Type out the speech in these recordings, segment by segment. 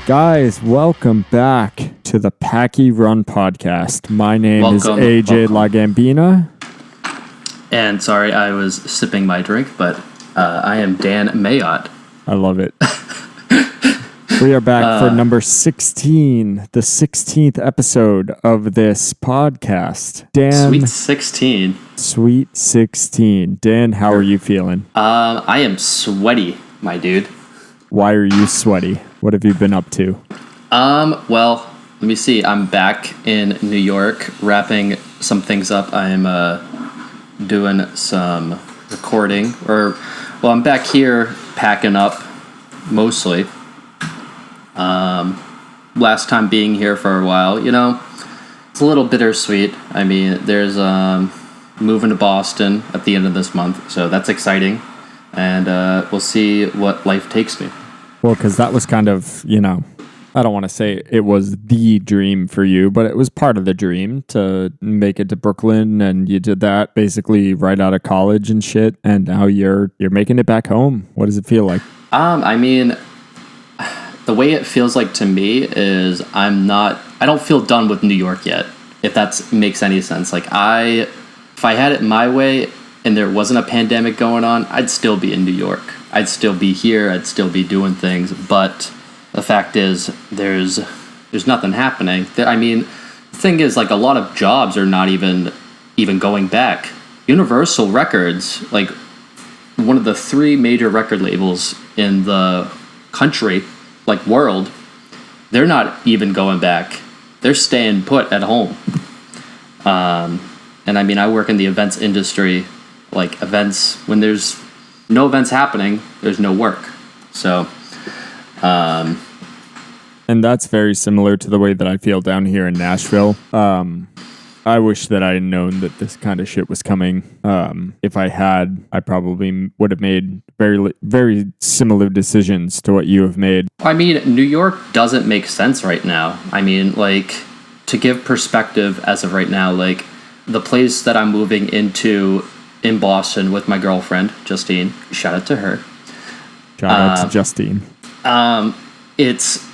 Guys, welcome back to the Packy Run podcast. My name is AJ Lagambina. And sorry, I was sipping my drink, but I am Dan Mayotte. I love it. We are back for number 16, the 16th episode of this podcast. Dan, Sweet 16. Sweet 16. Dan, how are you feeling? I am sweaty, my dude. Why are you sweaty? What have you been up to? Well, let me see. I'm back in New York, wrapping some things up. I'm doing some recording, I'm back here packing up mostly. Last time being here for a while, it's a little bittersweet. I mean, there's moving to Boston at the end of this month, so that's exciting, and we'll see what life takes me. Well, because that was kind of, I don't want to say it was the dream for you, but it was part of the dream to make it to Brooklyn, and you did that basically right out of college and shit, and now you're making it back home. What does it feel like? I mean, the way it feels like to me is I don't feel done with New York yet, if that makes any sense. Like, if I had it my way and there wasn't a pandemic going on, I'd still be in New York. I'd still be here. I'd still be doing things. But the fact is, there's nothing happening. I mean, the thing is, like, a lot of jobs are not even going back. Universal Records, like one of the three major record labels in the country, like world, they're not even going back. They're staying put at home. And I mean, I work in the events industry. Like, events, when there's no events happening, there's no work. So, and that's very similar to the way that I feel down here in Nashville. I wish that I had known that this kind of shit was coming. If I had, I probably would have made very, very similar decisions to what you have made. I mean, New York doesn't make sense right now. I mean, like, to give perspective as of right now, like, the place that I'm moving into in Boston with my girlfriend, Justine, shout out to her. Shout out to Justine. It's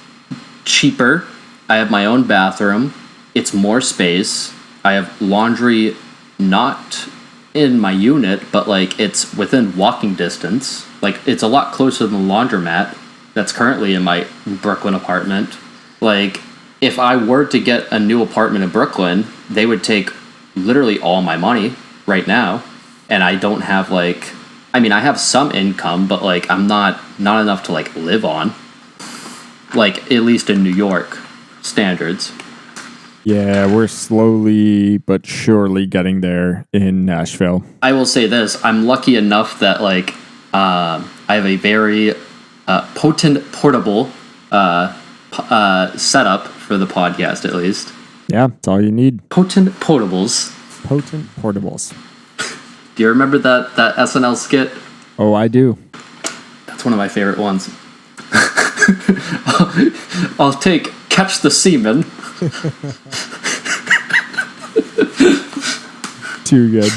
cheaper. I have my own bathroom. It's more space. I have laundry not in my unit, but like it's within walking distance. Like, it's a lot closer than the laundromat that's currently in my Brooklyn apartment. Like, if I were to get a new apartment in Brooklyn, they would take literally all my money right now. And I don't have I have some income, but like I'm not enough to like live on. Like, at least in New York standards. Yeah, we're slowly but surely getting there in Nashville. I will say this: I'm lucky enough that I have a very potent portable setup for the podcast, at least. Yeah, that's all you need. Potent portables. Potent portables. Do you remember that SNL skit? Oh, I do. That's one of my favorite ones. I'll catch the semen. Too good.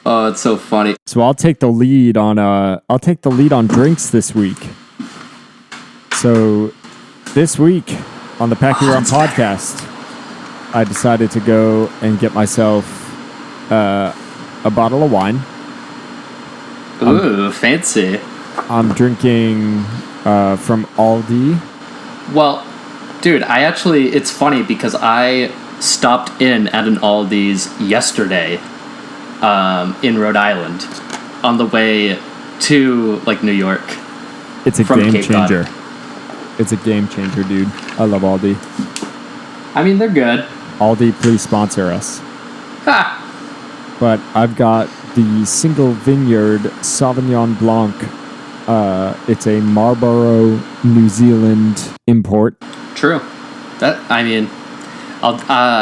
Oh, it's so funny. So I'll take the lead on drinks this week. So this week on the Packy Run podcast, I decided to go and get myself a bottle of wine. Ooh, fancy. I'm drinking from Aldi. Well, dude, it's funny because I stopped in at an Aldi's yesterday in Rhode Island on the way to, like, New York. It's a game changer. It's a game changer, dude. I love Aldi. I mean, they're good. Aldi, please sponsor us. Ha! But I've got the Single Vineyard Sauvignon Blanc. It's a Marlborough, New Zealand import. True. I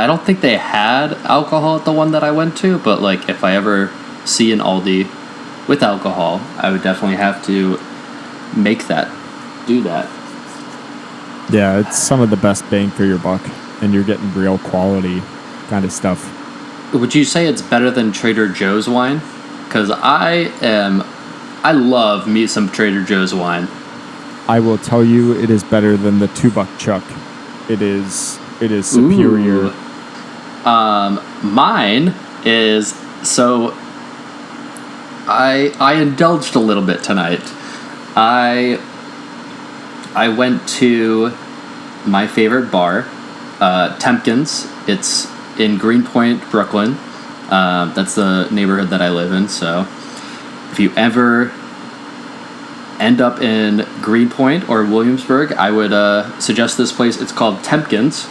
don't think they had alcohol at the one that I went to, but like if I ever see an Aldi with alcohol, I would definitely have to do that. Yeah, it's some of the best bang for your buck, and you're getting real quality kind of stuff. Would you say it's better than Trader Joe's wine? Because I love me some Trader Joe's wine. I will tell you, it is better than the $2 Chuck. It is superior. Ooh. Mine is, so I indulged a little bit tonight. I went to my favorite bar, Tempkins. It's in Greenpoint, Brooklyn. That's the neighborhood that I live in. So if you ever end up in Greenpoint or Williamsburg, I would suggest this place. It's called Tempkins.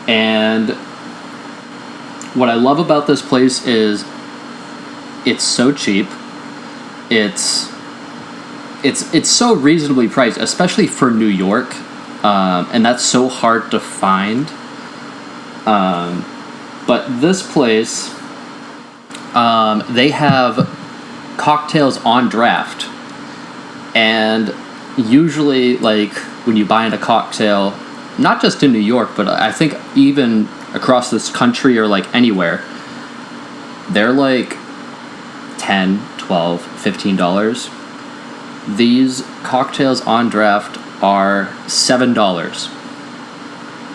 And what I love about this place is it's so cheap. It's so reasonably priced, especially for New York, and that's so hard to find. But this place, they have cocktails on draft, and usually, like, when you buy in a cocktail, not just in New York, but I think even across this country or like anywhere, they're like $10, $12, $15. These cocktails on draft are $7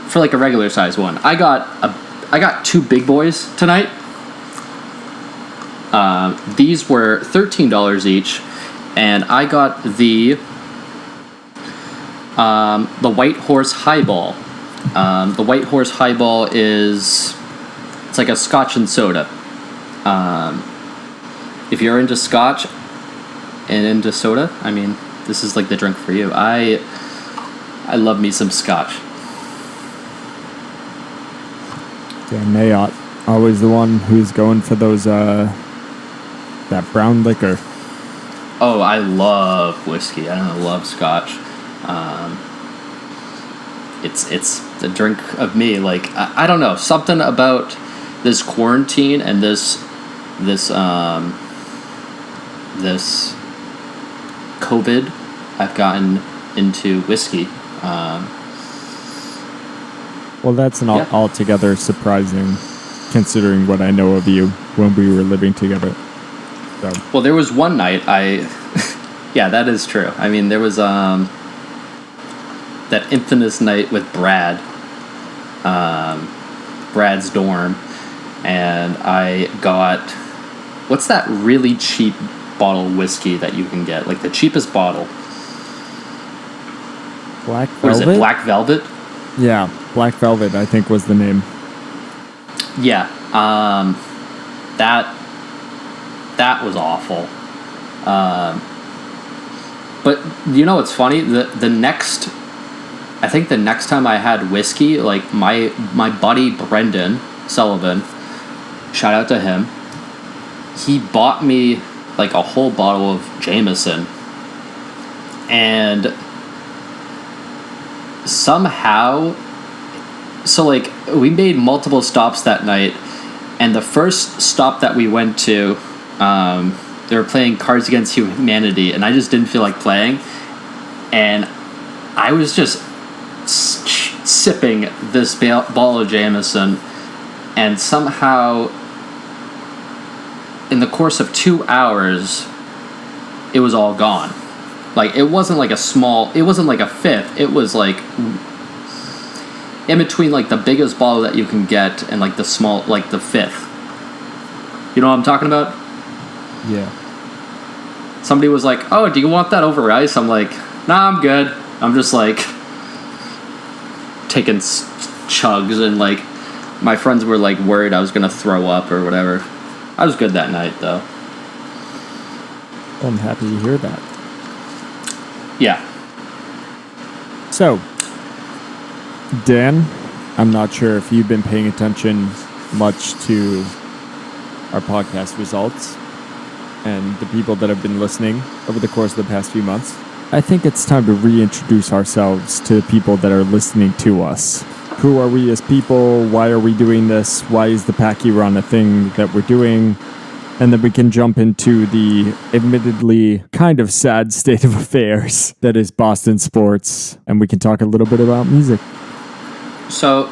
for like a regular size one. I got 2 big boys tonight. These were $13 each, and I got the White Horse Highball. The White Horse Highball it's like a Scotch and soda. If you're into Scotch and into soda, I mean, this is like the drink for you. I love me some Scotch. Dan Mayotte, always the one who's going for those that brown liquor. Oh, I love whiskey. I love Scotch. It's the drink of me. Like, I don't know, something about this quarantine and this COVID, I've gotten into whiskey. Well, that's not altogether surprising, considering what I know of you when we were living together. So. Well, there was one night yeah, that is true. I mean, there was that infamous night with Brad's dorm, and I got, what's that really cheap bottle of whiskey that you can get? Like the cheapest bottle. Black Velvet? What is it, Black Velvet? Yeah, Black Velvet, I think, was the name. Yeah, that was awful. But you know what's funny? The next time I had whiskey, like my buddy Brendan Sullivan, shout out to him, he bought me like a whole bottle of Jameson, and somehow, so like we made multiple stops that night, and the first stop that we went to, they were playing Cards Against Humanity, and I just didn't feel like playing, and I was just sipping this bottle of Jameson, and somehow in the course of 2 hours it was all gone. Like, it wasn't like a fifth, it was like in between like the biggest bottle that you can get and like the small, like the fifth. You know what I'm talking about? Yeah. Somebody was like, "Oh, do you want that over ice?" I'm like, "Nah, I'm good." I'm just like taking chugs, and like my friends were like worried I was gonna throw up or whatever. I was good that night though. Well, I'm happy to hear that. Yeah. So, Dan, I'm not sure if you've been paying attention much to our podcast results and the people that have been listening over the course of the past few months. I think it's time to reintroduce ourselves to the people that are listening to us. Who are we as people? Why are we doing this? Why is the Packy Run a thing that we're doing? And then we can jump into the admittedly kind of sad state of affairs that is Boston sports, and we can talk a little bit about music. So,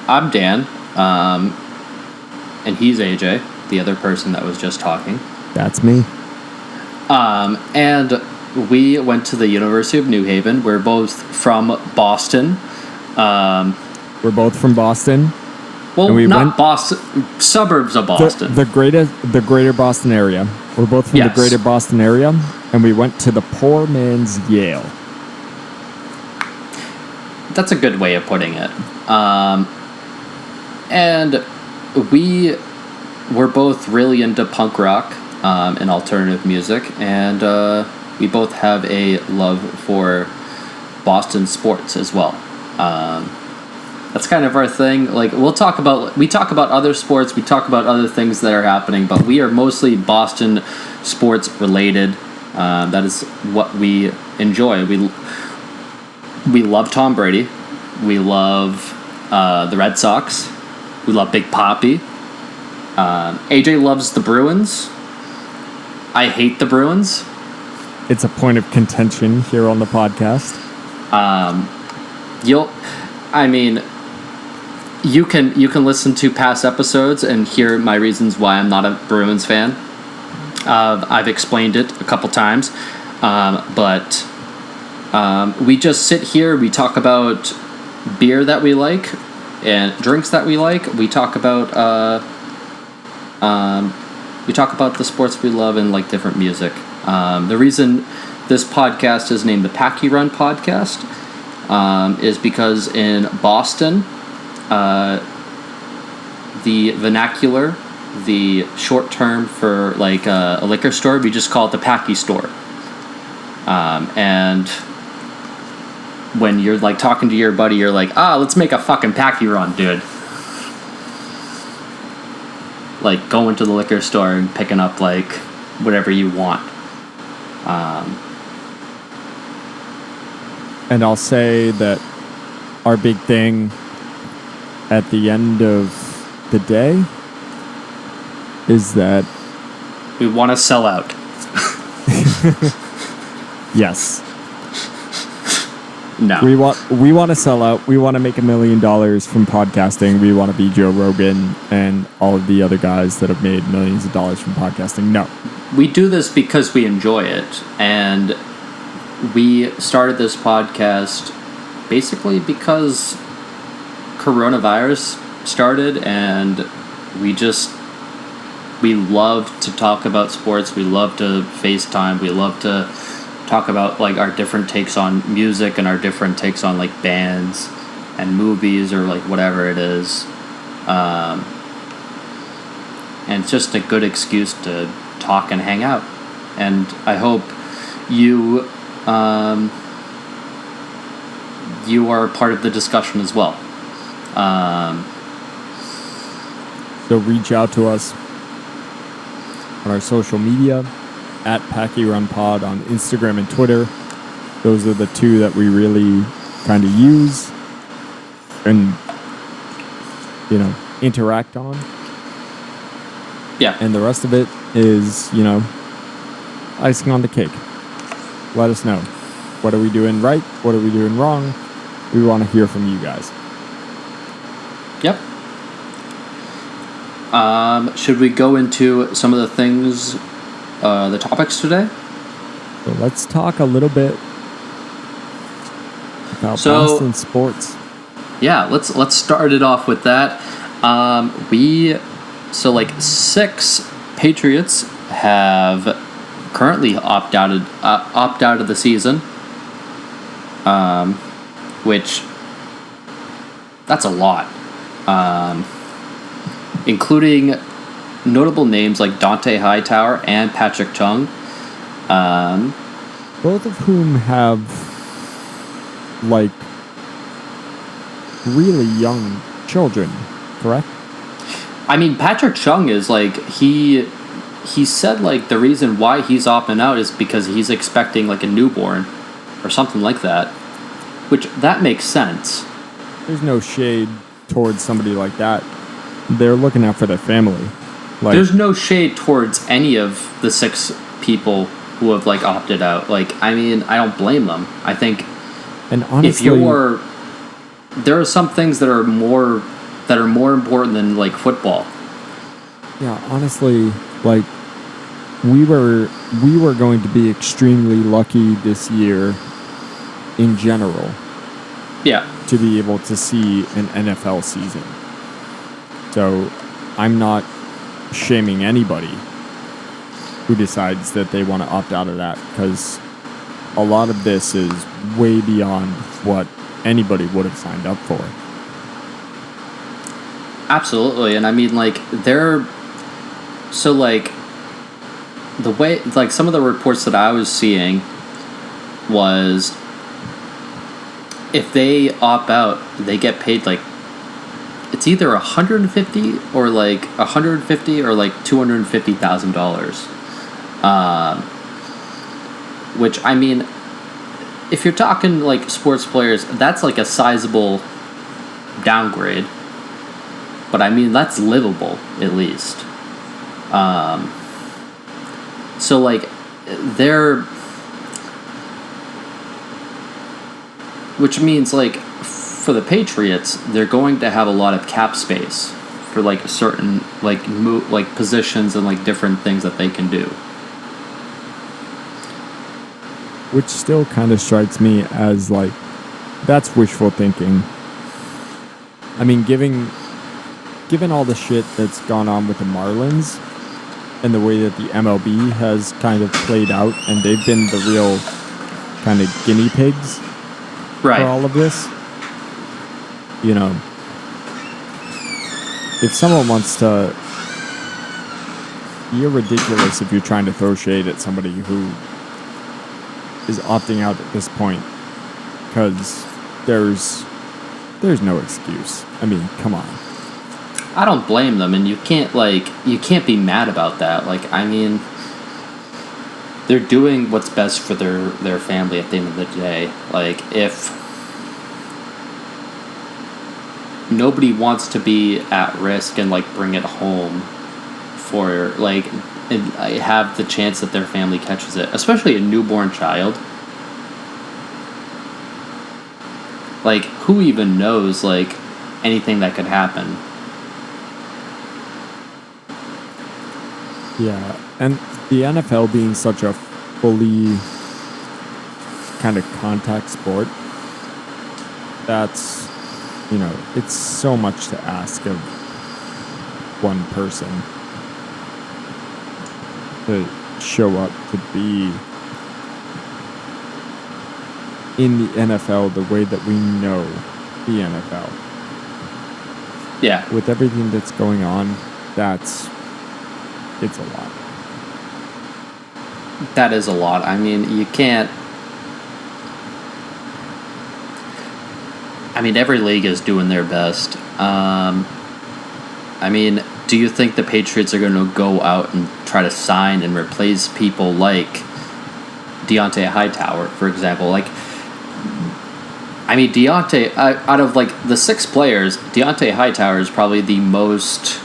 I'm Dan, and he's AJ, the other person that was just talking. That's me. And we went to the University of New Haven. We're both from Boston. We're both from Boston. Well, not Boston, suburbs of Boston. The greater Boston area. We're both from the greater Boston area, and we went to the poor man's Yale. That's a good way of putting it. And we were both really into punk rock and alternative music, and we both have a love for Boston sports as well. That's kind of our thing. Like we talk about other sports, we talk about other things that are happening, but we are mostly Boston sports related. That is what we enjoy. We love Tom Brady. We love the Red Sox. We love Big Papi. AJ loves the Bruins. I hate the Bruins. It's a point of contention here on the podcast. You can listen to past episodes and hear my reasons why I'm not a Bruins fan. I've explained it a couple times, but we just sit here. We talk about beer that we like and drinks that we like. We talk about the sports we love and like different music. The reason this podcast is named the Packy Run Podcast is because in Boston, the vernacular, the short term for like a liquor store, we just call it the Packy Store. And when you're like talking to your buddy, you're like, let's make a fucking Packy Run, dude. Like going to the liquor store and picking up like whatever you want. And I'll say that our big thing at the end of the day is that we want to sell out. Yes. No. We want to sell out. We want to make $1 million from podcasting. We want to be Joe Rogan and all of the other guys that have made millions of dollars from podcasting. No. We do this because we enjoy it, and we started this podcast basically because coronavirus started, and we love to talk about sports. We love to FaceTime. We love to talk about like our different takes on music and our different takes on like bands and movies or like whatever it is. And it's just a good excuse to talk and hang out. And I hope you you are part of the discussion as well. So reach out to us on our social media at Packy Run Pod on Instagram and Twitter. Those are the two that we really kind of use and, interact on. Yeah. And the rest of it is, icing on the cake. Let us know. What are we doing right? What are we doing wrong? We want to hear from you guys. Yep. Should we go into some of the things, the topics today? So let's talk a little bit about Boston sports. Yeah, let's start it off with that. 6 Patriots have currently opt out of the season, which that's a lot, including notable names like Dante Hightower and Patrick Chung, both of whom have really young children, correct? I mean, Patrick Chung is he said the reason why he's opting out is because he's expecting a newborn or something like that, which that makes sense. There's no shade towards somebody like that. They're looking out for their family. There's no shade towards any of the 6 people who have opted out. I mean, I don't blame them. I think, and honestly, there are some things that are more important than football. Yeah, honestly, we were going to be extremely lucky this year in general. Yeah. To be able to see an NFL season. So I'm not shaming anybody who decides that they want to opt out of that, because a lot of this is way beyond what anybody would have signed up for. Absolutely. And I mean, like, so, like, the way, like, some of the reports that I was seeing was if they opt out, they get paid, like, it's either $150 or like $250,000. Which, I mean, if you're talking like sports players, that's like a sizable downgrade. But I mean, that's livable at least. So like which means like for the Patriots, they're going to have a lot of cap space for like certain like positions and like different things that they can do. Which still kind of strikes me as like, that's wishful thinking. I mean, given all the shit that's gone on with the Marlins and the way that the MLB has kind of played out, and they've been the real kind of guinea pigs for all of this. You know, if someone wants to, you're ridiculous if you're trying to throw shade at somebody who is opting out at this point, because there's no excuse. I mean, come on. I don't blame them, and you can't be mad about that. Like, I mean, they're doing what's best for their family at the end of the day. Like, if nobody wants to be at risk and like bring it home for like and have the chance that their family catches it, especially a newborn child. Like, who even knows like anything that could happen? Yeah, and the NFL being such a fully kind of contact sport, that's, you know, it's so much to ask of one person to show up to be in the NFL the way that we know the NFL. Yeah. With everything that's going on, it's a lot. That is a lot. I mean, you can't... I mean, every league is doing their best. I mean, do you think the Patriots are going to go out and try to sign and replace people like Deontay Hightower, for example? Like, I mean, Deontay, out of like the 6 players, Deontay Hightower is probably the most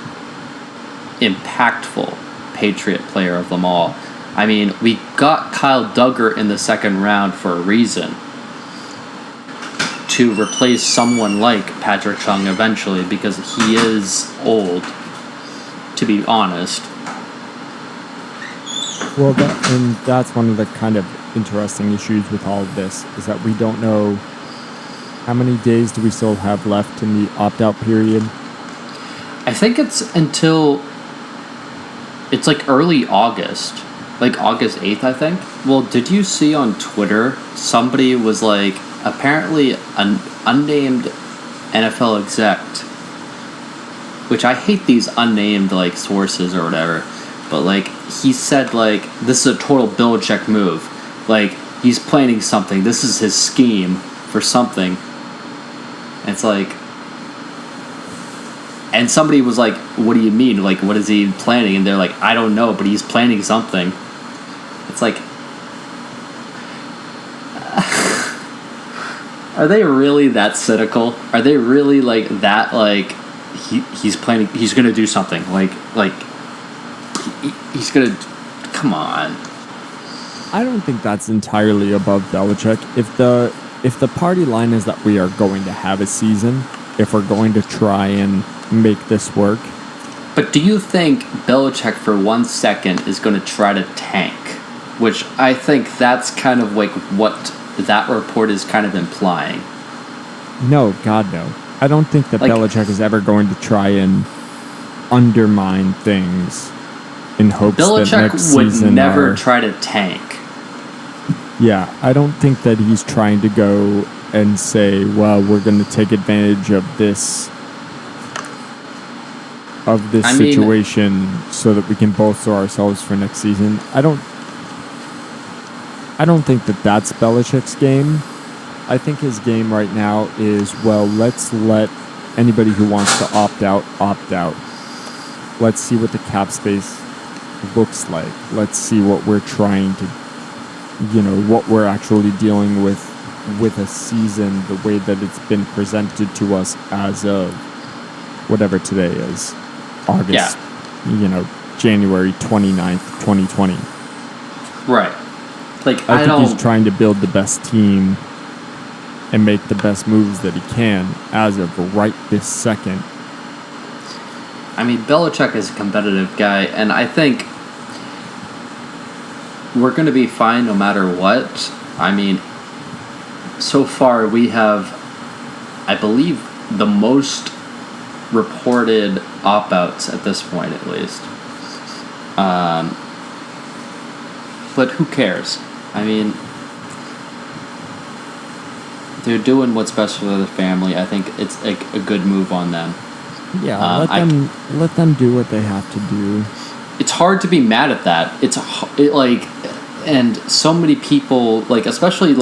impactful Patriot player of them all. I mean, we got Kyle Duggar in the second round for a reason, to replace someone like Patrick Chung eventually, because he is old, to be honest. Well, that's one of the kind of interesting issues with all of this, is that we don't know how many days do we still have left in the opt-out period. I think it's until... It's like early August. Like August 8th, I think. Well, did you see on Twitter, somebody was like, apparently an unnamed NFL exec, which I hate these unnamed like sources or whatever, but like he said like, this is a total Belichick move. Like, he's planning something. This is his scheme for something. And it's like... And somebody was like, what do you mean? Like, what is he planning? And they're like, I don't know, but he's planning something. It's like... Are they really that cynical? Are they really like that, like, he's planning, he's going to do something? Like he's going to... Come on. I don't think that's entirely above Belichick. If the party line is that we are going to have a season, if we're going to try and make this work, But do you think Belichick for 1 second is going to try to tank? Which I think that's kind of like what that report is kind of implying. No, God, no. I don't think that Belichick is ever going to try and undermine things in hopes that next season... Belichick would never try to tank. Yeah, I don't think that he's trying to go and say, well, we're going to take advantage of this situation so that we can bolster ourselves for next season. I don't think that that's Belichick's game. I think his game right now is, well, let's let anybody who wants to opt out. Let's see what the cap space looks like. Let's see what we're trying to, what we're actually dealing with a season, the way that it's been presented to us as of whatever today is, August, January 29th, 2020. Right. I think he's trying to build the best team and make the best moves that he can as of right this second. I mean, Belichick is a competitive guy, and I think we're going to be fine no matter what. I mean, so far we have, I believe, the most reported opt-outs at this point, at least. But who cares? I mean, they're doing what's best for the family. I think it's a good move on them. Yeah, let them do what they have to do. It's hard to be mad at that. And so many people, especially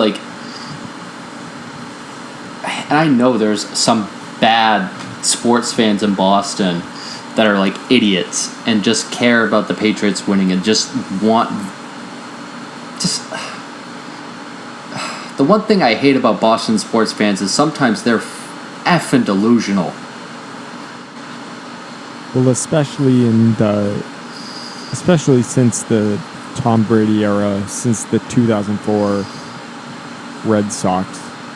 and I know there's some bad sports fans in Boston that are idiots and just care about the Patriots winning and just want. The one thing I hate about Boston sports fans is sometimes they're effing delusional. Well, especially since the Tom Brady era, since the 2004 Red Sox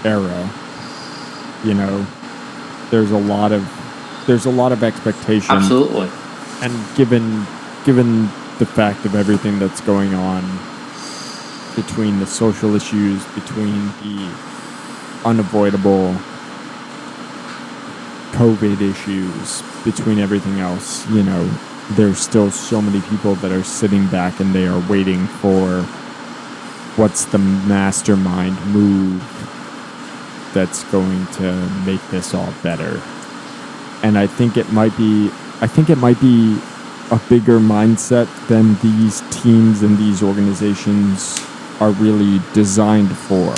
era, there's a lot of expectation. Absolutely. And given the fact of everything that's going on, between the social issues, between the unavoidable COVID issues, between everything else, there's still so many people that are sitting back and they are waiting for what's the mastermind move that's going to make this all better. And I think it might be a bigger mindset than these teams and these organizations are really designed for.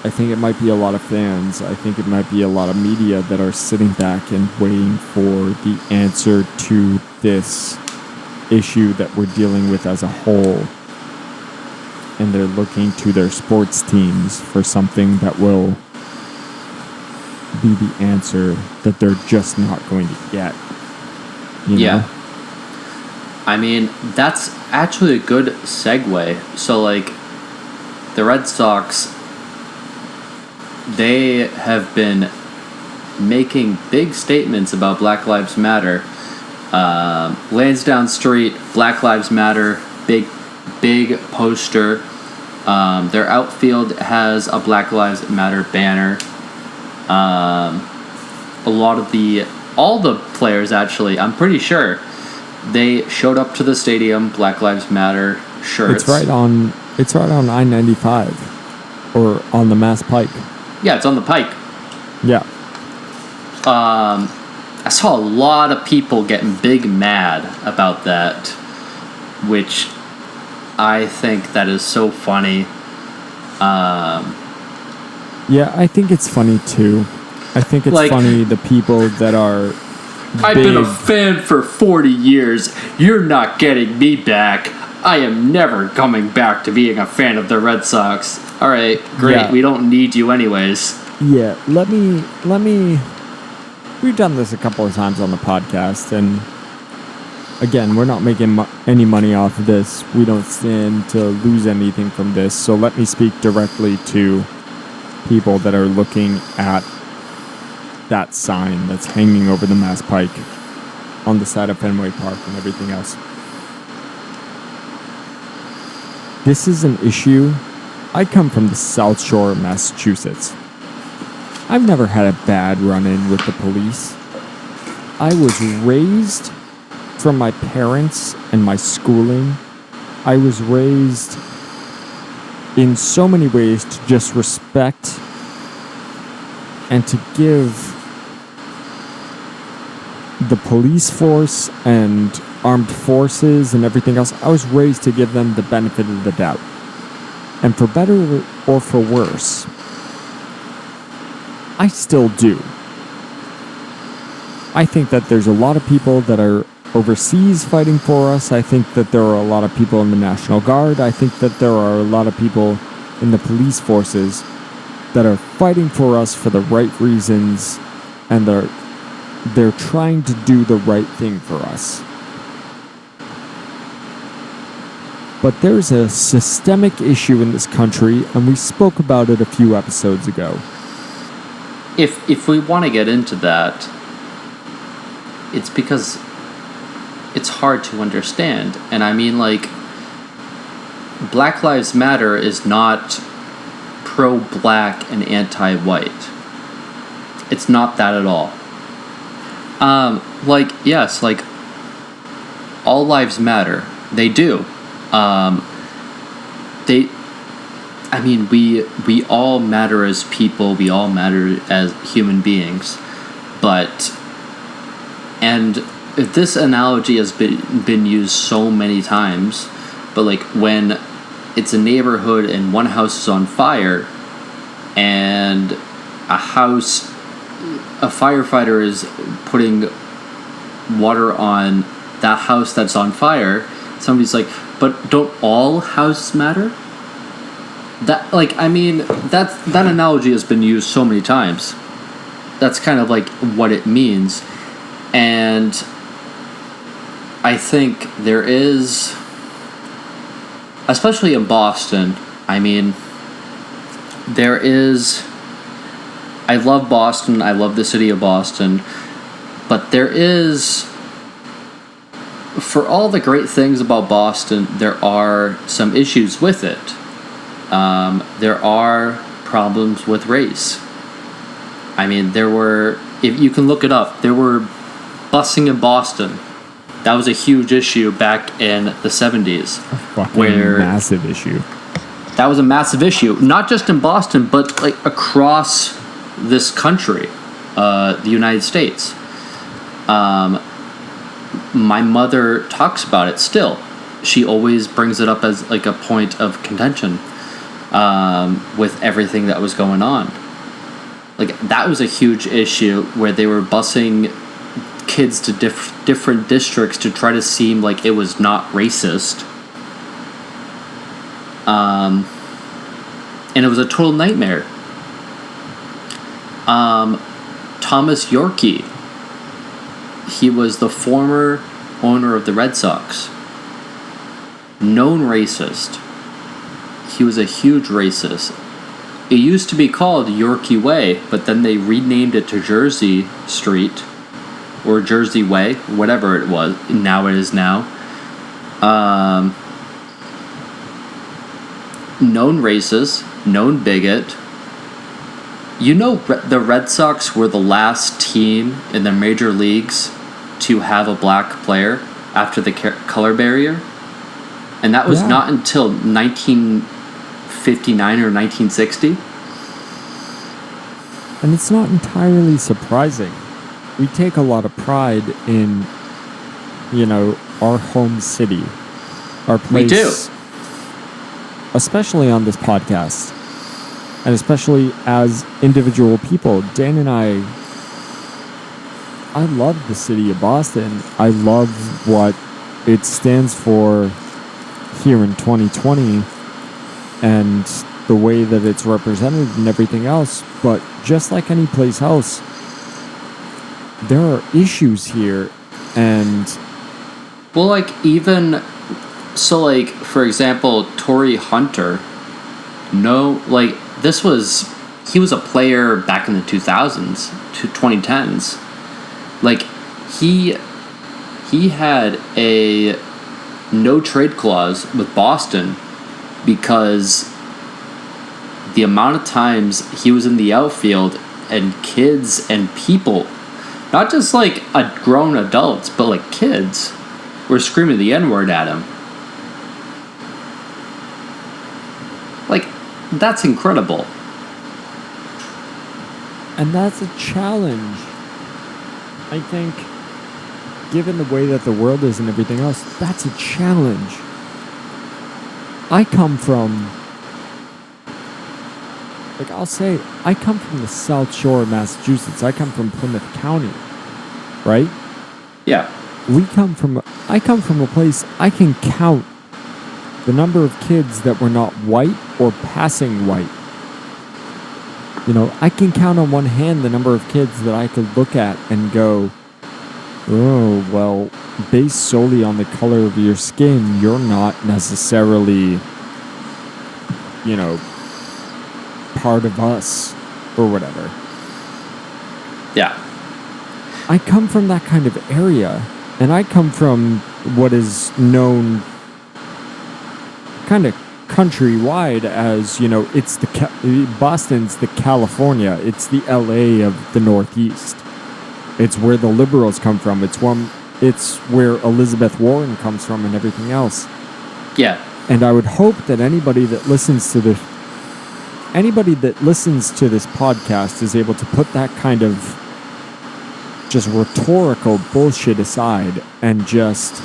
I think it might be a lot of fans. I think it might be a lot of media that are sitting back and waiting for the answer to this issue that we're dealing with as a whole. And they're looking to their sports teams for something that will be the answer that they're just not going to get. Yeah. I mean, that's actually a good segue. So, the Red Sox, they have been making big statements about Black Lives Matter. Lansdowne Street, Black Lives Matter, big poster. Their outfield has a Black Lives Matter banner. All the players, actually, I'm pretty sure, they showed up to the stadium, Black Lives Matter shirts. It's right on I-95 or on the Mass Pike. Yeah, it's on the Pike. Yeah. I saw a lot of people getting big mad about that, which I think that is so funny. Yeah, I think it's funny too. I think it's funny the people that are I've been a fan for 40 years. You're not getting me back. I am never coming back to being a fan of the Red Sox. All right, great. Yeah. We don't need you anyways. Yeah, let me. We've done this a couple of times on the podcast, and again, we're not making any money off of this. We don't stand to lose anything from this. So let me speak directly to people that are looking at that sign that's hanging over the Mass Pike. on the side of Fenway Park and everything else. This is an issue. I come from the South Shore of Massachusetts. I've never had a bad run-in with the police. I was raised from my parents and my schooling. I was raised in so many ways to just respect and to give the police force and armed forces and everything else. I was raised to give them the benefit of the doubt. And for better or for worse, I still do. I think that there's a lot of people that are overseas fighting for us. I think that there are a lot of people in the National Guard. I think that there are a lot of people in the police forces that are fighting for us for the right reasons, and they're trying to do the right thing for us. But there's a systemic issue in this country, and we spoke about it a few episodes ago. If we want to get into that, it's because it's hard to understand. And I mean, like, Black Lives Matter is not pro-black and anti-white. It's not that at all. Yes, all lives matter. They do. We all matter as people. We all matter as human beings. And this analogy has been used so many times, but like when it's a neighborhood and one house is on fire and a firefighter is putting water on that house that's on fire, somebody's like, but don't all houses matter? That analogy has been used so many times. That's kind of like what it means. And I think there is, especially in Boston, I love Boston, I love the city of Boston, but there is, for all the great things about Boston, there are some issues with it. There are problems with race. If you can look it up, there were busing in Boston. That was a huge issue back in the 70s. Massive issue. That was a massive issue, not just in Boston, but like across this country, the United States. My mother talks about it still. She always brings it up as like a point of contention with everything that was going on. Like, that was a huge issue where they were busing kids to different districts to try to seem like it was not racist. And it was a total nightmare. Thomas Yorkie, he was the former owner of the Red Sox. Known racist. He was a huge racist. It used to be called Yorkie Way, but then they renamed it to Jersey Street, or Jersey Way, whatever it was. Now it is now. Known racist, known bigot. You know, the Red Sox were the last team in the major leagues to have a black player after the color barrier. And that was not until 1959 or 1960. And it's not entirely surprising. We take a lot of pride in, our home city, our place. We do. Especially on this podcast. And especially as individual people. Dan and I love the city of Boston. I love what it stands for here in 2020 and the way that it's represented and everything else. But just like any place else, there are issues here. And well, for example, Torrey Hunter, he was a player back in the 2000s to 2010s. Like, he he had a no trade clause with Boston because the amount of times he was in the outfield and kids and people, not just like grown adults, but like kids, were screaming the N-word at him. Like, that's incredible. And that's a challenge. I think, given the way that the world is and everything else, that's a challenge. I come from the South Shore of Massachusetts. I come from Plymouth County, right? Yeah. I come from a place I can count the number of kids that were not white or passing white. You know, I can count on one hand the number of kids that I could look at and go, oh, well, based solely on the color of your skin, you're not necessarily, you know, part of us or whatever. Yeah. I come from that kind of area, and I come from what is known kind of countrywide as, you know, it's Boston's the California, it's the LA of the Northeast. It's where the liberals come from. It's where Elizabeth Warren comes from and everything else. Yeah. And I would hope that anybody that listens to this podcast is able to put that kind of just rhetorical bullshit aside and just,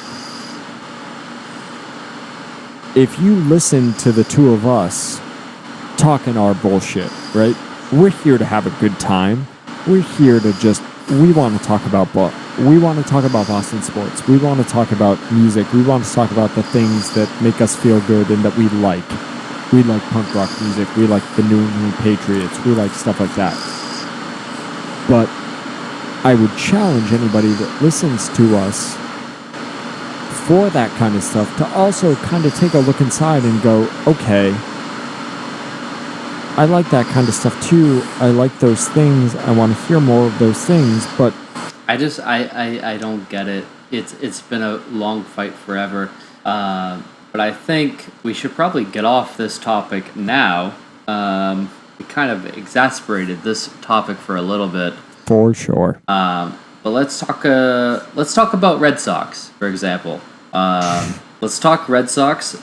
if you listen to the two of us talking our bullshit, right? We're here to have a good time. We're here to we want to talk about Boston sports. We want to talk about music. We want to talk about the things that make us feel good and that we like. We like punk rock music. We like the New England Patriots. We like stuff like that. But I would challenge anybody that listens to us for that kind of stuff to also kind of take a look inside and go, okay, I like that kind of stuff too. I like those things. I want to hear more of those things, but I don't get it. It's been a long fight forever. But I think we should probably get off this topic now. We kind of exasperated this topic for a little bit. For sure. But let's talk about Red Sox, for example. Let's talk Red Sox,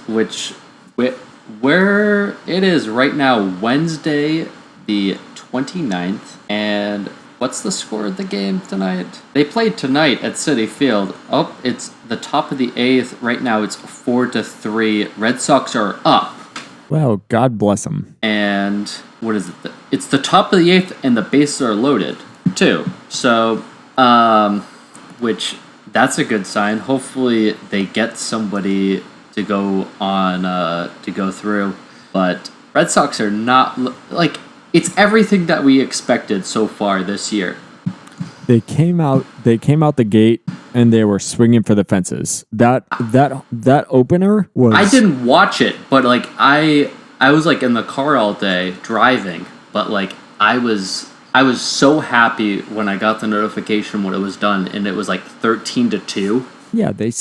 where it is right now, Wednesday, the 29th, and what's the score of the game tonight? They played tonight at Citi Field. Oh, it's the top of the 8th. Right now it's 4-3. Red Sox are up. Well, God bless them. And what is it? It's the top of the 8th, and the bases are loaded, too. So, which, that's a good sign. Hopefully they get somebody to go through. But Red Sox are not, like, it's everything that we expected so far this year. They came out the gate and they were swinging for the fences. That opener was, I didn't watch it, but like I was like in the car all day driving, but like I was so happy when I got the notification when it was done, and it was like 13-2. Yeah, they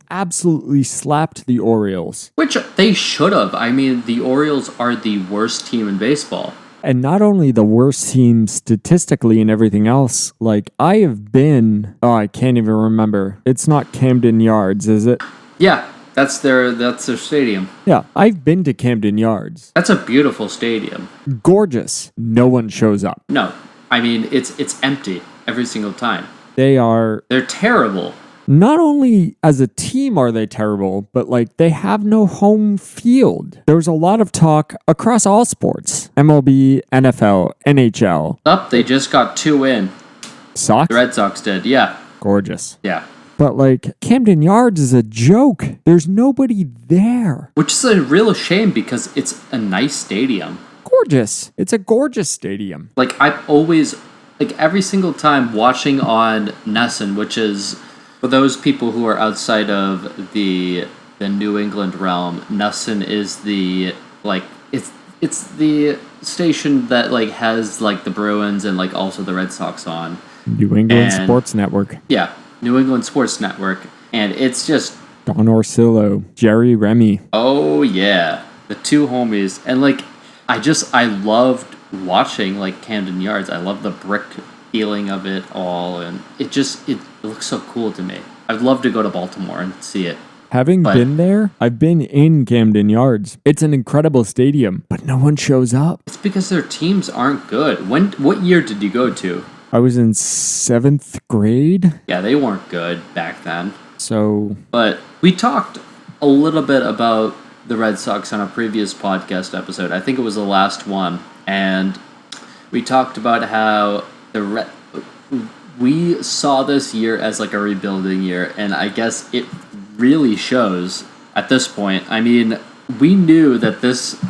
absolutely slapped the Orioles. Which they should have. I mean, the Orioles are the worst team in baseball. And not only the worst team statistically and everything else, like I can't even remember. It's not Camden Yards, is it? Yeah, that's their stadium. Yeah, I've been to Camden Yards. That's a beautiful stadium. Gorgeous. No one shows up. No, I mean, it's empty every single time. They're terrible. Not only as a team are they terrible, but like they have no home field. There's a lot of talk across all sports. MLB, NFL, NHL. They just got 2 in. Sox? The Red Sox did, yeah. Gorgeous. Yeah. But like Camden Yards is a joke. There's nobody there. Which is a real shame because it's a nice stadium. Gorgeous. It's a gorgeous stadium. Like I've always, like every single time watching on Nesson, which is, for those people who are outside of the New England realm, Nesson is the, like, it's the station that like has like the Bruins and like also the Red Sox on. New England Sports Network. Yeah. New England Sports Network, and it's just Don Orsillo, Jerry Remy. oh yeah, the two homies, and like I loved watching like Camden Yards. I love the brick feeling of it all, and it looks so cool to me. I'd love to go to Baltimore and see it. Having been there, I've been in Camden Yards. It's an incredible stadium, but no one shows up. It's because their teams aren't good. What year did you go to? I was in 7th grade. Yeah, they weren't good back then. So, but we talked a little bit about the Red Sox on a previous podcast episode. I think it was the last one, and we talked about how we saw this year as like a rebuilding year, and I guess it really shows at this point. I mean, we knew that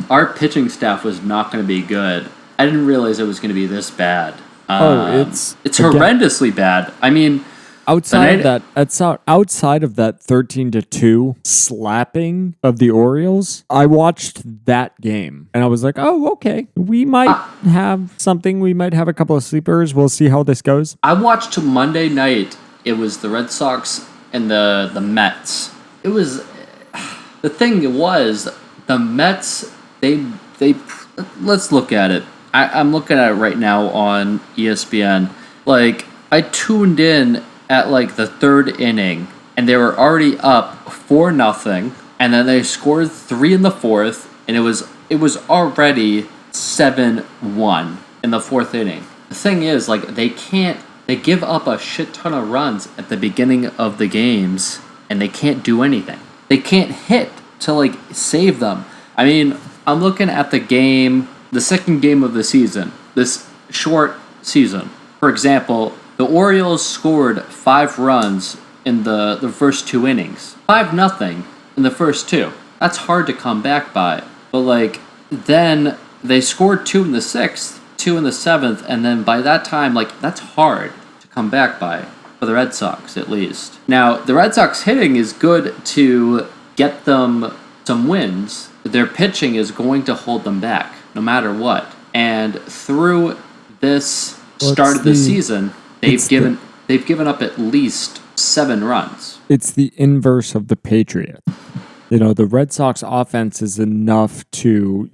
our pitching staff was not going to be good. I didn't realize it was going to be this bad. It's horrendously bad. I mean, outside of that 13-2 slapping of the Orioles, I watched that game and I was like, oh, okay, we might have something. We might have a couple of sleepers. We'll see how this goes. I watched Monday night. It was the Red Sox and the Mets. It was the thing was the Mets. They let's look at it. I'm looking at it right now on ESPN. Like I tuned in at like the third inning, and they were already up 4-0, and then they scored 3 in the fourth, and it was already 7-1 in the fourth inning. The thing is, like they give up a shit ton of runs at the beginning of the games, and they can't do anything. They can't hit to like save them. I mean, I'm looking at the second game of the season, this short season. For example, the Orioles scored 5 runs in the first 2 innings. 5-0 in the first 2. That's hard to come back by. But like then they scored 2 in the 6th, 2 in the 7th, and then by that time, like that's hard to come back by for the Red Sox at least. Now, the Red Sox hitting is good to get them some wins. Their pitching is going to hold them back no matter what. And through this start of the season, they've given up at least 7 runs. It's the inverse of the Patriots. You know, the Red Sox offense is enough to,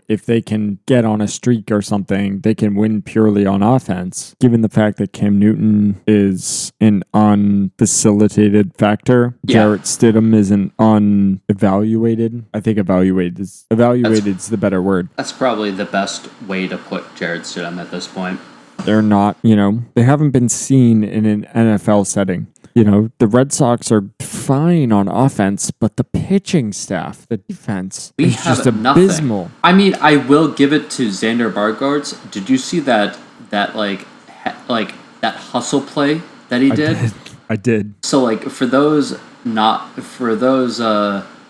if they can get on a streak or something, they can win purely on offense. Given the fact that Cam Newton is an unfacilitated factor, Jarrett Stidham is an unevaluated. I think evaluated is the better word. That's probably the best way to put Jarrett Stidham at this point. They're not, they haven't been seen in an NFL setting. The Red Sox are fine on offense, but the pitching staff, the defense, is just abysmal. Nothing. I mean, I will give it to Xander Bogaerts. Did you see that that hustle play that he did? I did. So like for those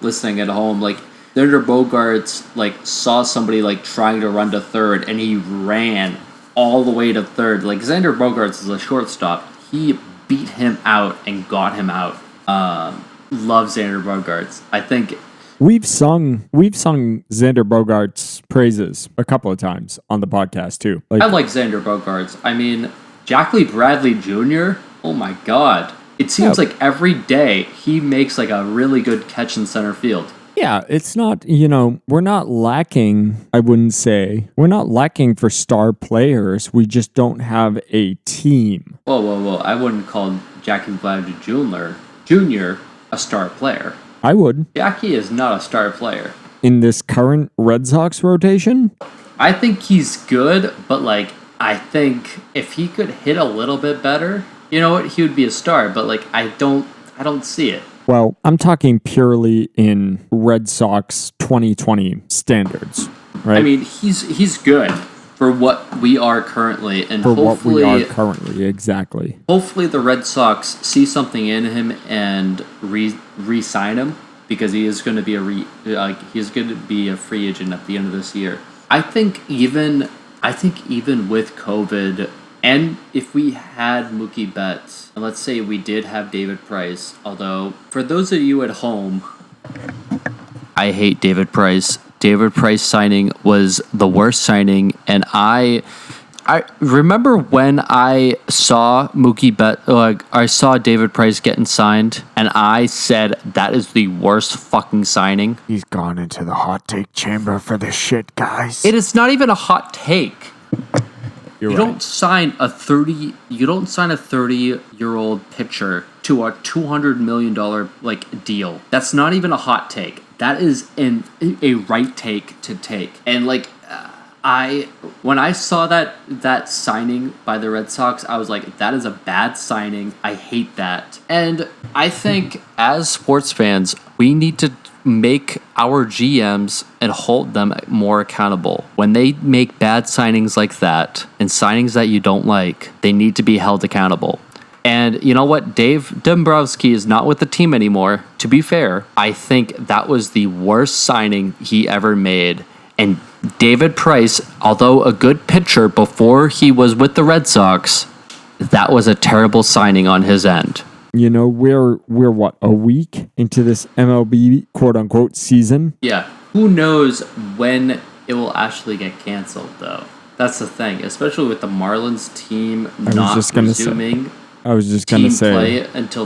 listening at home, like Xander Bogaerts like saw somebody like trying to run to third, and he ran all the way to third. Like Xander Bogaerts is a shortstop. He beat him out and got him out. Love Xander Bogaerts. I think we've sung Xander Bogaerts' praises a couple of times on the podcast too. I like Xander Bogaerts. I mean, Jackley Bradley Jr. Oh my God! It seems like every day he makes like a really good catch in center field. Yeah, it's not, we're not lacking, I wouldn't say. We're not lacking for star players. We just don't have a team. Whoa. I wouldn't call Jackie Bradley Jr. a star player. I would. Jackie is not a star player. In this current Red Sox rotation? I think he's good, but I think if he could hit a little bit better, he would be a star, but I don't see it. Well, I'm talking purely in Red Sox 2020 standards, right? I mean, he's good for what we are currently, and exactly. Hopefully, the Red Sox see something in him and re-sign him, because he is going to be a free agent at the end of this year. I think even with COVID, and if we had Mookie Betts, and let's say we did have David Price, although for those of you at home, I hate David Price. David Price signing was the worst signing, and I I remember when I saw I saw David Price getting signed, and I said that is the worst fucking signing. He's gone into the hot take chamber for this shit, guys. It is not even a hot take. You don't sign a 30-year-old pitcher to a $200 million deal. That's not even a hot take. That is a right take to take. And when I saw that signing by the Red Sox, I was like, that is a bad signing. I hate that. And I think as sports fans, we need to make our GMs and hold them more accountable. When they make bad signings like that and signings that you don't like, they need to be held accountable. And you know what? Dave Dombrowski is not with the team anymore. To be fair, I think that was the worst signing he ever made. And David Price, although a good pitcher before he was with the Red Sox, that was a terrible signing on his end. You know, we're what, a week into this MLB quote unquote season? Yeah. Who knows when it will actually get canceled, though? That's the thing, especially with the Marlins team not resuming. I was just going to say play until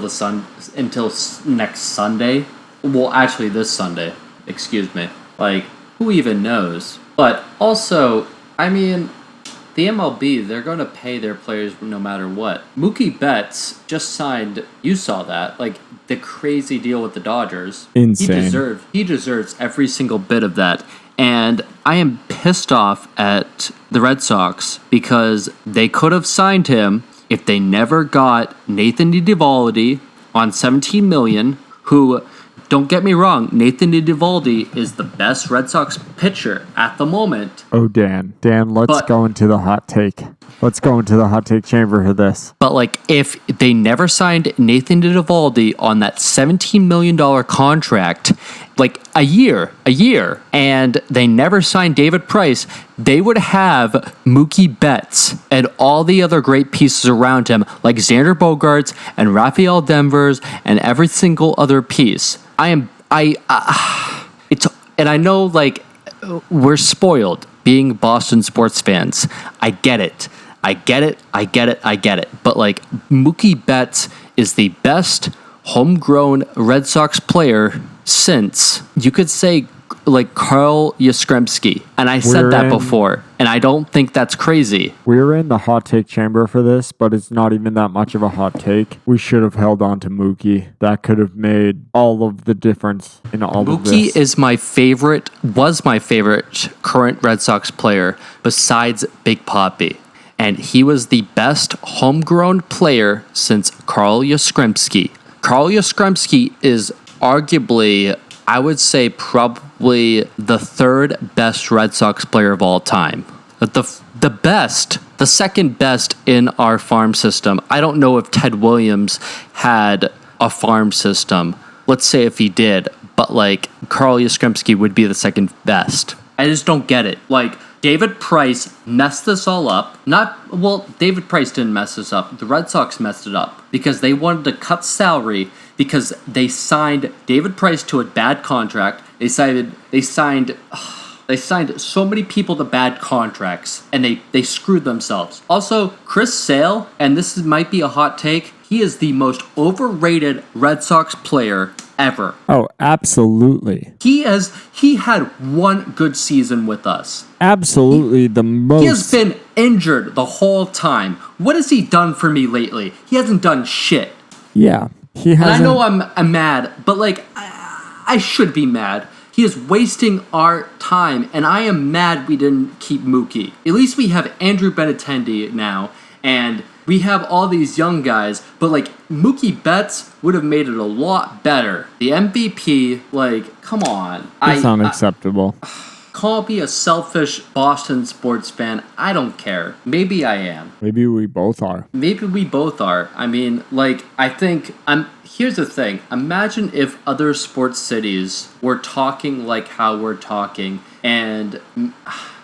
next Sunday. Well, actually, this Sunday. Excuse me. Who even knows? But also, I mean, the MLB, they're going to pay their players no matter what. Mookie Betts just signed, you saw that, the crazy deal with the Dodgers. Insane. He deserves every single bit of that. And I am pissed off at the Red Sox because they could have signed him if they never got Nathan Eovaldi on $17 million, who, don't get me wrong, Nathan Eovaldi is the best Red Sox pitcher at the moment. Oh, Dan, let's go into the hot take. Let's go into the hot take chamber for this. But if they never signed Nathan Eovaldi on that $17 million contract, a year, and they never signed David Price, they would have Mookie Betts and all the other great pieces around him, like Xander Bogaerts and Rafael Devers and every single other piece. And I know we're spoiled being Boston sports fans. I get it. But Mookie Betts is the best homegrown Red Sox player since, you could say, Carl Yastrzemski. And I said that before, and I don't think that's crazy. We're in the hot take chamber for this, but it's not even that much of a hot take. We should have held on to Mookie. That could have made all of the difference in all of this. Mookie was my favorite current Red Sox player besides Big Papi. And he was the best homegrown player since Carl Yastrzemski. Carl Yastrzemski is arguably, I would say, probably the third best Red Sox player of all time. The second best in our farm system. I don't know if Ted Williams had a farm system. Let's say if he did, but Carl Yastrzemski would be the second best. I just don't get it. David Price messed this all up. David Price didn't mess this up. The Red Sox messed it up because they wanted to cut salary because they signed David Price to a bad contract. They signed so many people to bad contracts, and they screwed themselves. Also, Chris Sale, and this might be a hot take, he is the most overrated Red Sox player ever. Oh, absolutely. He had one good season with us. Absolutely the most. He has been injured the whole time. What has he done for me lately? He hasn't done shit. Yeah, he hasn't. And I know I'm mad, but I should be mad. He is wasting our time, and I am mad we didn't keep Mookie. At least we have Andrew Benintendi now, and we have all these young guys, but Mookie Betts would have made it a lot better. The MVP, come on. It's unacceptable. Call me a selfish Boston sports fan. I don't care. Maybe I am. Maybe we both are. I mean, I think here's the thing. Imagine if other sports cities were talking like how we're talking, and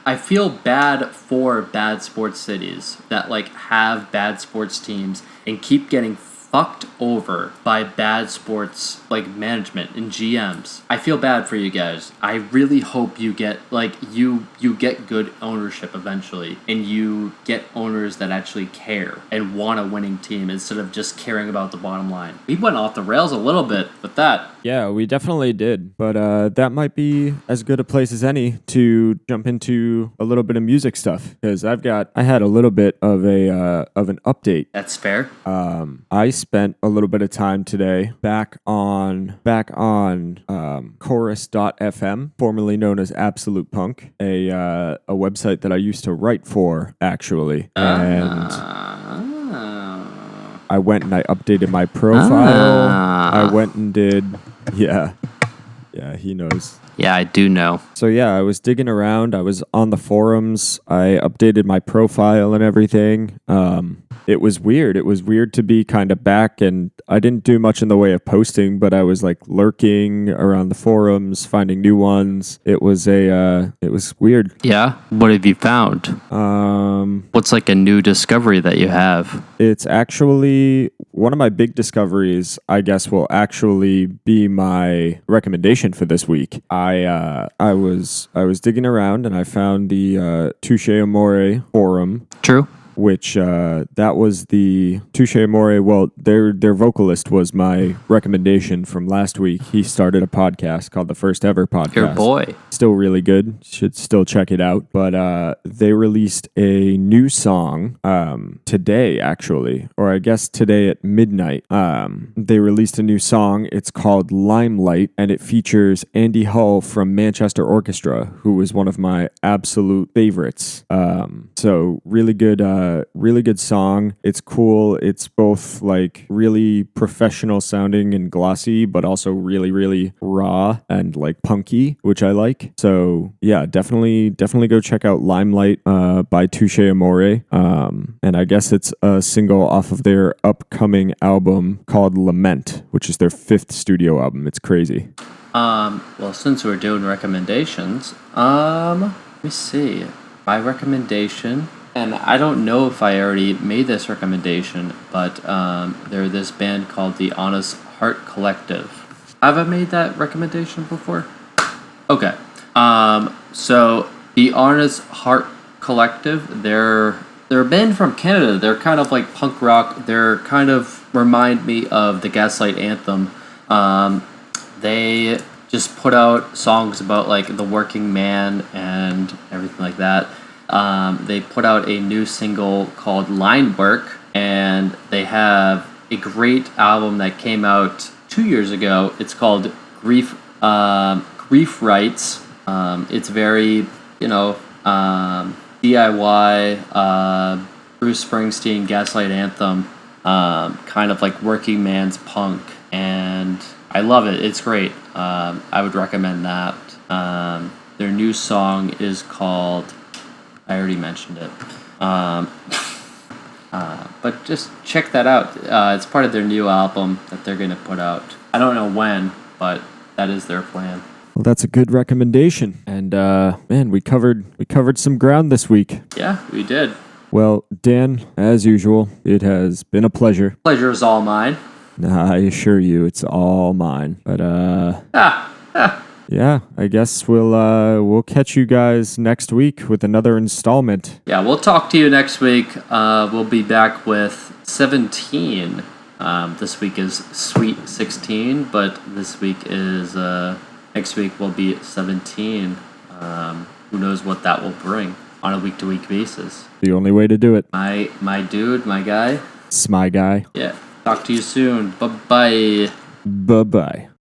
I feel bad for bad sports cities that have bad sports teams and keep getting fucked over by bad sports like management and GMs. I feel bad for you guys. I really hope you get you get good ownership eventually, and you get owners that actually care and want a winning team instead of just caring about the bottom line. We went off the rails a little bit with that. Yeah, we definitely did. But that might be as good a place as any to jump into a little bit of music stuff, because I had a little bit of an update. That's fair. I spent a little bit of time today back on chorus.fm, formerly known as Absolute Punk, a website that I used to write for, actually. And I went and I updated my profile. I went and did, yeah, he knows. Yeah, I do know. So yeah, I was digging around. I was on the forums. I updated my profile and everything. It was weird. It was weird to be kind of back, and I didn't do much in the way of posting, but I was like lurking around the forums, finding new ones. It was weird. Yeah? What have you found? What's like a new discovery that you have? It's actually one of my big discoveries, I guess, will actually be my recommendation for this week. I was digging around and I found the Touche Amore forum. True. Which that was the Touche Amore. Well, their vocalist was my recommendation from last week. He started a podcast called The First Ever Podcast. Your boy. Still really good. Should still check it out. But they released a new song today, actually, or I guess today at midnight. They released a new song. It's called Limelight, and it features Andy Hull from Manchester Orchestra, who was one of my absolute favorites. So really good song. It's cool. It's both like really professional sounding and glossy, but also really, really raw and like punky, which I like. So yeah, definitely go check out Limelight by Touche Amore. And I guess it's a single off of their upcoming album called Lament, which is their 5th studio album. It's crazy. Well, since we're doing recommendations, let me see. My recommendation, and I don't know if I already made this recommendation, but there's this band called the Honest Heart Collective. Have I made that recommendation before? Okay. So the Honest Heart Collective, they're a band from Canada. They're kind of like punk rock. They're kind of remind me of the Gaslight Anthem. They just put out songs about like the working man and everything like that. They put out a new single called Line Work, and they have a great album that came out 2 years ago. It's called Grief Rights. It's very, DIY, Bruce Springsteen, Gaslight Anthem, kind of like working man's punk, and I love it. It's great. I would recommend that. Their new song is called, I already mentioned it. But just check that out. It's part of their new album that they're going to put out. I don't know when, but that is their plan. Well, that's a good recommendation. And man, we covered some ground this week. Yeah, we did. Well, Dan, as usual, it has been a pleasure. Pleasure is all mine. I assure you, it's all mine. But yeah, I guess we'll catch you guys next week with another installment. Yeah, we'll talk to you next week. We'll be back with 17. This week is Sweet 16, but this week is next week will be 17. Who knows what that will bring on a week-to-week basis. The only way to do it. My dude, my guy. It's my guy. Yeah. Talk to you soon. Bye-bye. Bye-bye.